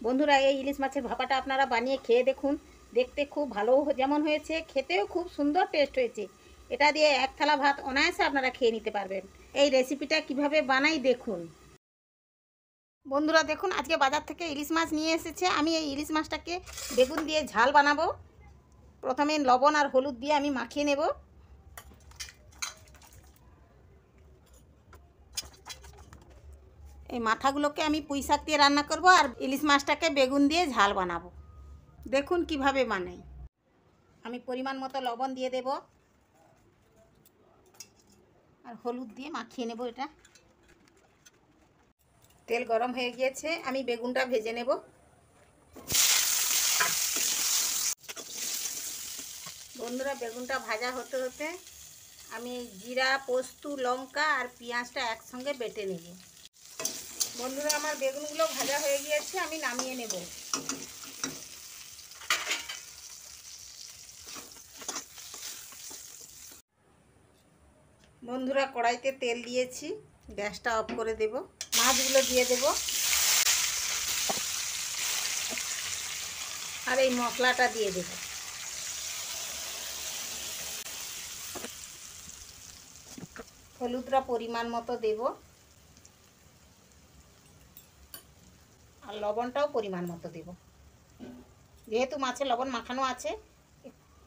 বন্ধুরা, এই ইলিশ মাছের ভাপাটা আপনারা বানিয়ে খেয়ে দেখুন। দেখতে খুব ভালো যেমন হয়েছে, খেতেও খুব সুন্দর টেস্ট হয়েছে। এটা দিয়ে এক থালা ভাত অনায়াসে আপনারা খেয়ে নিতে পারবেন। এই রেসিপিটা কিভাবে বানাই দেখুন। বন্ধুরা দেখুন, আজকে বাজার থেকে ইলিশ মাছ নিয়ে এসেছে। আমি এই ইলিশ মাছটাকে বেগুন দিয়ে ঝাল বানাবো। প্রথমে লবণ আর হলুদ দিয়ে আমি মাখিয়ে নেব। এই মাথাগুলোকে আমি পুঁই শাক দিয়ে রান্না করব, আর ইলিশ মাছটাকে বেগুন দিয়ে ঝাল বানাবো। দেখুন কিভাবে বানাই। আমি পরিমাণ মতো লবণ দিয়ে দেব আর হলুদ দিয়ে মাখিয়ে নেব। এটা তেল গরম হয়ে গিয়েছে, আমি বেগুনটা ভেজে নেব। বন্ধুরা, বেগুনটা ভাজা হতে হতে আমি জিরা, পোস্ত, লঙ্কা আর পেঁয়াজটা একসঙ্গে বেটে নেব। বন্ধুরা, আমার বেগুনগুলো ভাজা হয়ে গিয়েছে, আমি নামিয়ে নেব। বন্ধুরা, কড়াইতে তেল দিয়েছি, গ্যাসটা অফ করে দেব। মাছগুলো দিয়ে দেব আর এই মশলাটা দিয়ে দেব। হলুদটা পরিমাণ মতো দেব আর লবণটাও পরিমাণ মতো দেব। যেহেতু মাছে লবণ মাখানো আছে,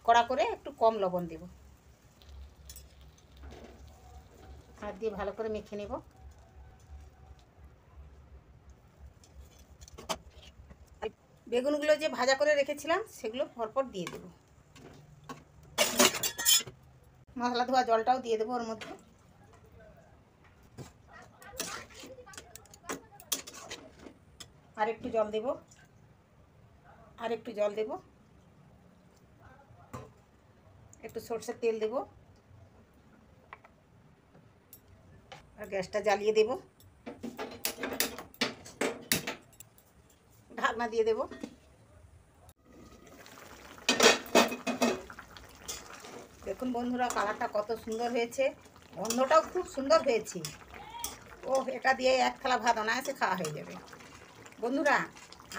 কড়া করে একটু কম লবণ দেব। হাত দিয়ে ভালো করে মেখে নেব। বেগুনগুলো যে ভাজা করে রেখেছিলাম সেগুলো পরপর দিয়ে দেব। মশলা ধোয়া জলটাও দিয়ে দেবো ওর মধ্যে। আর একটু জল দেব, আর একটু জল দেব, একটু সরষের তেল দেব আর গ্যাসটা জ্বালিয়ে দেব। ঢাকনা দিয়ে দেব। দেখুন বন্ধুরা, কালারটা কত সুন্দর হয়েছে, গন্ধটাও খুব সুন্দর হয়েছে। ও, এটা দিয়ে এক থালা ভাত অনায়াসে খাওয়া হয়ে যাবে। বন্ধুরা,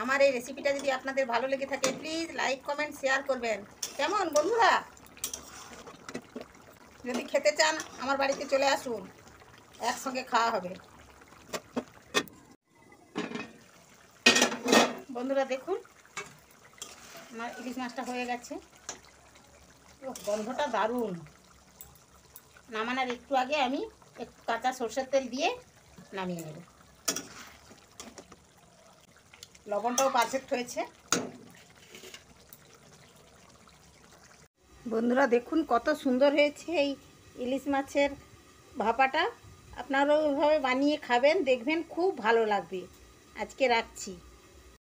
আমার এই রেসিপিটা যদি আপনাদের ভালো লেগে থাকে, প্লিজ লাইক, কমেন্ট, শেয়ার করবেন। কেমন বন্ধুরা? যদি খেতে চান আমার বাড়িতে চলে আসুন, একসঙ্গে খাওয়া হবে। বন্ধুরা দেখুন, আমার ইলিশ মাছটা হয়ে গেছে। গন্ধটা দারুণ। নামানোর একটু আগে আমি একটু কাঁচা সরষের তেল দিয়ে নামিয়ে নেব। লবণটাও পারফেক্ট হয়েছে। বন্ধুরা দেখুন, কত সুন্দর হয়েছে এই ইলিশ মাছের ভাপাটা। আপনারাও ওইভাবে বানিয়ে খাবেন, দেখবেন খুব ভালো লাগবে। আজকে রাখছি।